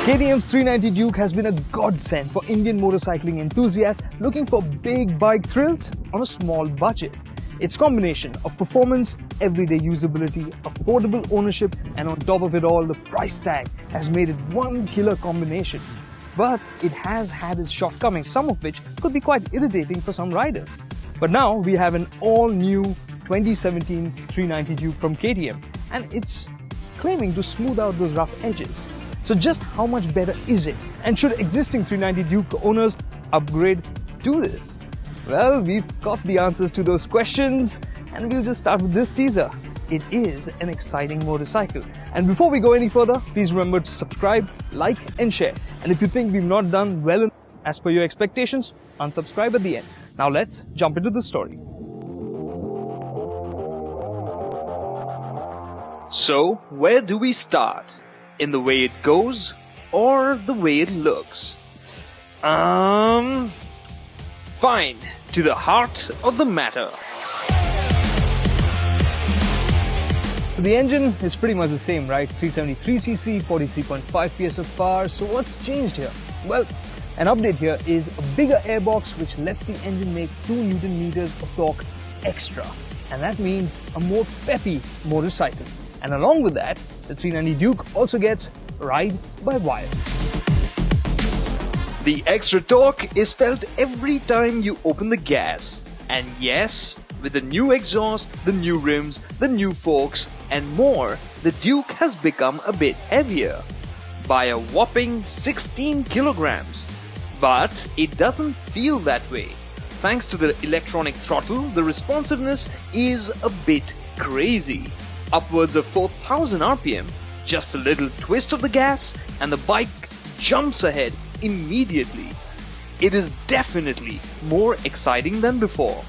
KTM's 390 Duke has been a godsend for Indian motorcycling enthusiasts looking for big bike thrills on a small budget. Its combination of performance, everyday usability, affordable ownership, and on top of it all, the price tag has made it one killer combination. But it has had its shortcomings, some of which could be quite irritating for some riders. But now we have an all-new 2017 390 Duke from KTM, and it's claiming to smooth out those rough edges. So just how much better is it? And should existing 390 Duke owners upgrade to this? Well, we've got the answers to those questions, and we'll just start with this teaser. It is an exciting motorcycle. And before we go any further, please remember to subscribe, like and share. And if you think we've not done well as per your expectations, unsubscribe at the end. Now let's jump into the story. So, where do we start? In the way it goes or the way it looks? Fine. To the heart of the matter. So the engine is pretty much the same, right? 373cc, 43.5 PS of power. So what's changed here? Well, an update here is a bigger airbox which lets the engine make 2 Newton meters of torque extra. And that means a more peppy motorcycle. And along with that, the 390 Duke also gets ride-by-wire. The extra torque is felt every time you open the gas. And yes, with the new exhaust, the new rims, the new forks and more, the Duke has become a bit heavier by a whopping 16 kilograms. But it doesn't feel that way. Thanks to the electronic throttle, the responsiveness is a bit crazy. Upwards of 4000 RPM, just a little twist of the gas and the bike jumps ahead immediately. It is definitely more exciting than before.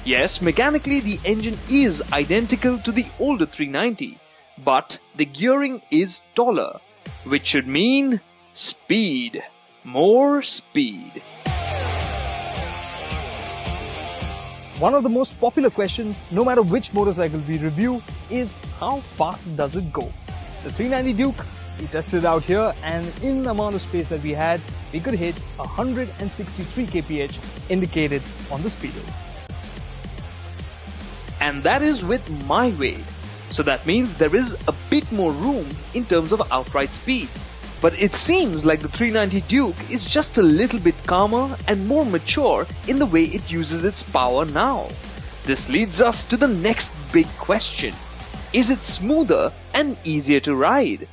Yes, mechanically the engine is identical to the older 390, but the gearing is taller, which should mean speed. More speed. One of the most popular questions, no matter which motorcycle we review, is how fast does it go? The 390 Duke, we tested it out here, and in the amount of space that we had, we could hit 163 kph indicated on the speedo. And that is with my weight. So that means there is a bit more room in terms of outright speed. But it seems like the 390 Duke is just a little bit calmer and more mature in the way it uses its power now. This leads us to the next big question. Is it smoother and easier to ride?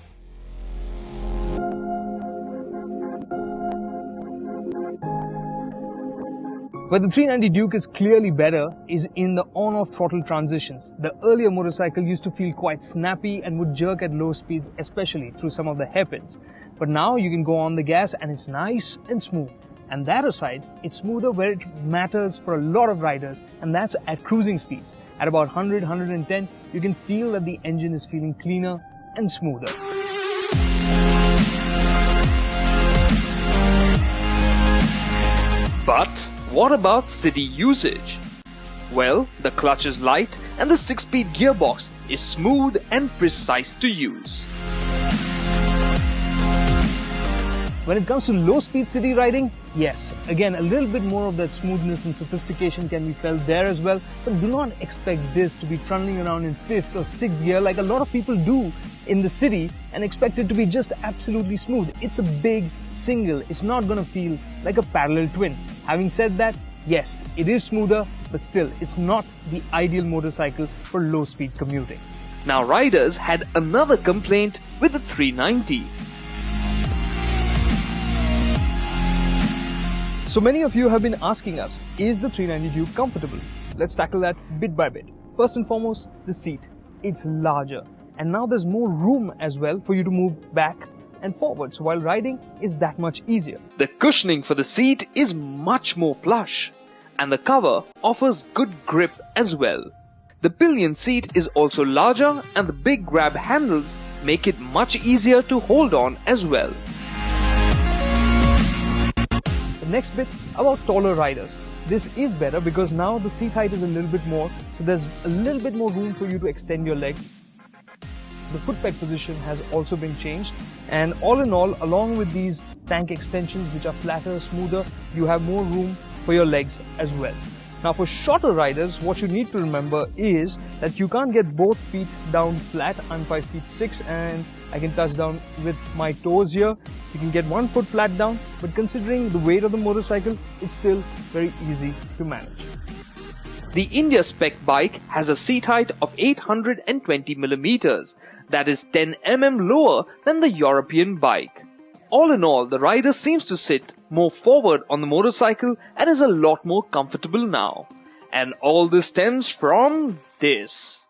Where the 390 Duke is clearly better is in the on-off throttle transitions. The earlier motorcycle used to feel quite snappy and would jerk at low speeds, especially through some of the hairpins. But now you can go on the gas and it's nice and smooth. And that aside, it's smoother where it matters for a lot of riders, and that's at cruising speeds. At about 100, 110, you can feel that the engine is feeling cleaner and smoother. But what about city usage? Well, the clutch is light and the 6-speed gearbox is smooth and precise to use. When it comes to low-speed city riding, yes, again, a little bit more of that smoothness and sophistication can be felt there as well, but do not expect this to be trundling around in 5th or 6th gear like a lot of people do in the city and expect it to be just absolutely smooth. It's a big single. It's not going to feel like a parallel twin. Having said that, yes, it is smoother, but still, it's not the ideal motorcycle for low-speed commuting. Now, riders had another complaint with the 390. So many of you have been asking us, is the 390 Duke comfortable? Let's tackle that bit by bit. First and foremost, the seat. It's larger, and now there's more room as well for you to move back and forward, so while riding is that much easier. The cushioning for the seat is much more plush, and the cover offers good grip as well. The pillion seat is also larger, and the big grab handles make it much easier to hold on as well. The next bit about taller riders. This is better because now the seat height is a little bit more, so there's a little bit more room for you to extend your legs. the foot peg position has also been changed, and all in all, along with these tank extensions which are flatter, smoother, you have more room for your legs as well. Now for shorter riders, what you need to remember is that you can't get both feet down flat. I'm 5 feet 6 and I can touch down with my toes here. You can get one foot flat down, but considering the weight of the motorcycle, it's still very easy to manage. The India Spec bike has a seat height of 820 millimeters, that is 10 mm lower than the European bike. All in all, the rider seems to sit more forward on the motorcycle and is a lot more comfortable now. And all this stems from this.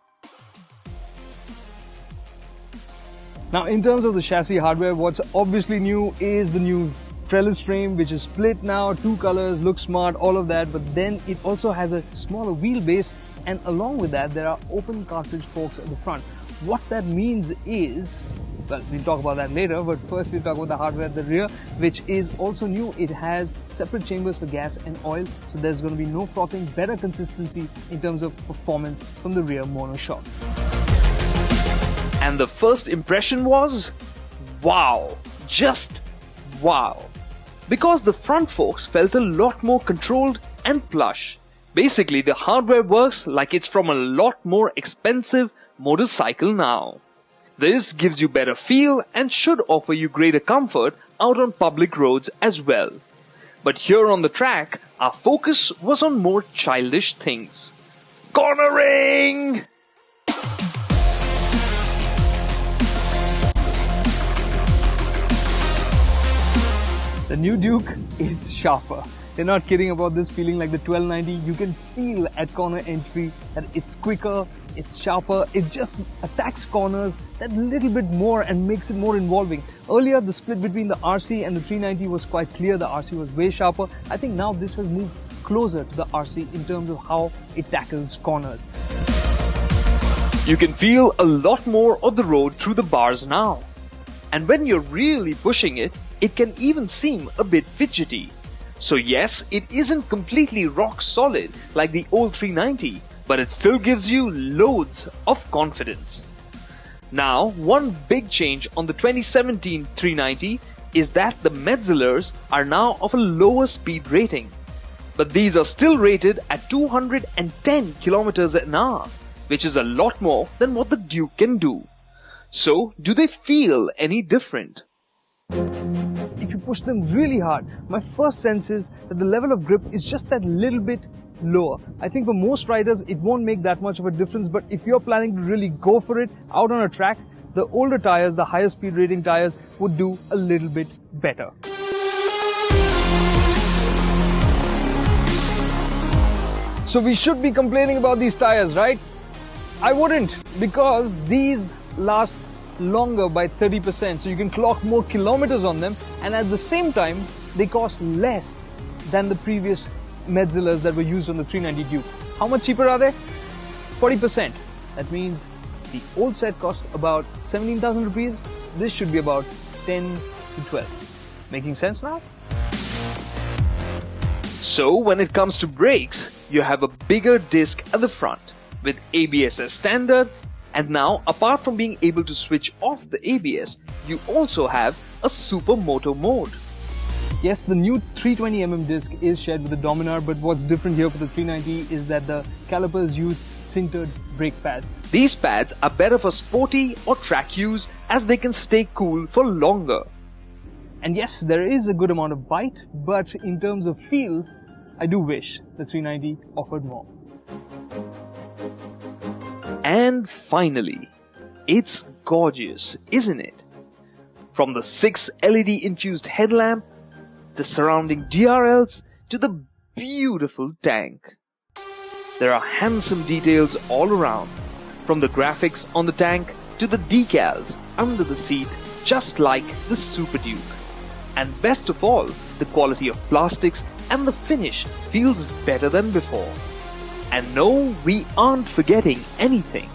Now in terms of the chassis hardware, what's obviously new is the new trellis frame, which is split now, 2 colors, looks smart, all of that, but then it also has a smaller wheelbase, and along with that there are open cartridge forks at the front. What that means is, well, we'll talk about that later, but first we'll talk about the hardware at the rear, which is also new. It has separate chambers for gas and oil, so there's going to be no frothing, better consistency in terms of performance from the rear monoshock. And the first impression was, wow, just wow. Because the front forks felt a lot more controlled and plush. Basically, the hardware works like it's from a lot more expensive motorcycle now. This gives you better feel and should offer you greater comfort out on public roads as well. But here on the track, our focus was on more childish things. Cornering! The new Duke, it's sharper. They're not kidding about this feeling like the 1290. You can feel at corner entry that it's quicker, it's sharper, it just attacks corners that little bit more and makes it more involving. Earlier, the split between the RC and the 390 was quite clear. The RC was way sharper. I think now this has moved closer to the RC in terms of how it tackles corners. You can feel a lot more of the road through the bars now. And when you're really pushing it, it can even seem a bit fidgety. So yes, it isn't completely rock solid like the old 390, but it still gives you loads of confidence. Now, one big change on the 2017 390 is that the Metzlers are now of a lower speed rating. But these are still rated at 210 km an hour, which is a lot more than what the Duke can do. So, do they feel any different? If you push them really hard, my first sense is that the level of grip is just that little bit lower. I think for most riders it won't make that much of a difference, but if you're planning to really go for it out on a track, the older tires, the higher speed rating tires, would do a little bit better. So we should be complaining about these tires, right? I wouldn't, because these last longer by 30%, so you can clock more kilometers on them, and at the same time they cost less than the previous Metzlers that were used on the 390 Duke. How much cheaper are they? 40%. That means the old set cost about 17,000 rupees. This should be about 10 to 12. Making sense now? So when it comes to brakes, you have a bigger disc at the front with ABS as standard. And now, apart from being able to switch off the ABS, you also have a Supermoto mode. Yes, the new 320mm disc is shared with the Dominar, but what's different here for the 390 is that the calipers use sintered brake pads. These pads are better for sporty or track use as they can stay cool for longer. And yes, there is a good amount of bite, but in terms of feel, I do wish the 390 offered more. And finally, it's gorgeous, isn't it? From the 6 LED infused headlamp, the surrounding DRLs, to the beautiful tank. There are handsome details all around, from the graphics on the tank to the decals under the seat, just like the Super Duke. And best of all, the quality of plastics and the finish feels better than before. And no, we aren't forgetting anything.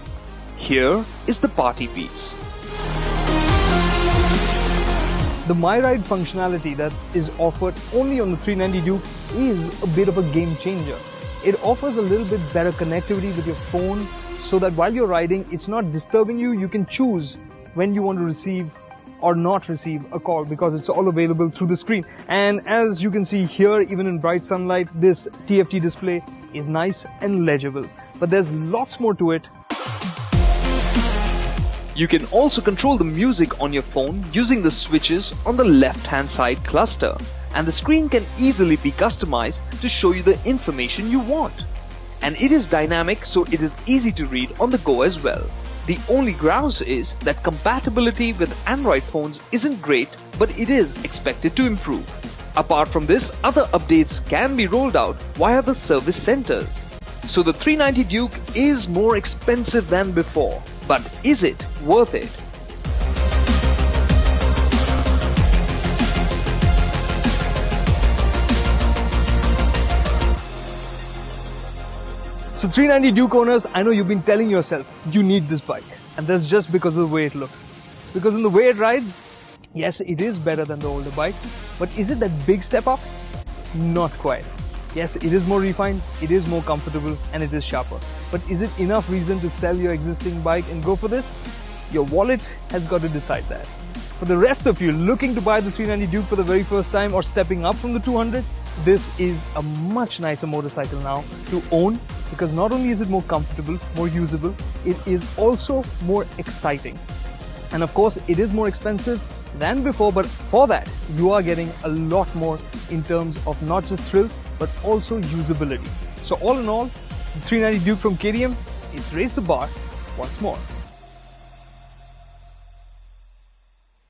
Here is the party piece. The MyRide functionality that is offered only on the 390 Duke is a bit of a game changer. It offers a little bit better connectivity with your phone so that while you're riding, it's not disturbing you. You can choose when you want to receive or not receive a call because it's all available through the screen. And as you can see here, even in bright sunlight, this TFT display is nice and legible. But there's lots more to it. You can also control the music on your phone using the switches on the left-hand side cluster, and the screen can easily be customized to show you the information you want. And it is dynamic, so it is easy to read on the go as well. The only grouse is that compatibility with Android phones isn't great, but it is expected to improve. Apart from this, other updates can be rolled out via the service centers. So the 390 Duke is more expensive than before, but is it worth it? So 390 Duke owners, I know you've been telling yourself you need this bike, and that's just because of the way it looks. Because in the way it rides, yes, it is better than the older bike, but is it that big step up? Not quite. Yes, it is more refined, it is more comfortable, and it is sharper. But is it enough reason to sell your existing bike and go for this? Your wallet has got to decide that. For the rest of you looking to buy the 390 Duke for the very first time or stepping up from the 200, this is a much nicer motorcycle now to own, because not only is it more comfortable, more usable, it is also more exciting. And of course, it is more expensive than before, but for that, you are getting a lot more in terms of not just thrills, but also usability. So all in all, the 390 Duke from KTM, it's raised the bar once more.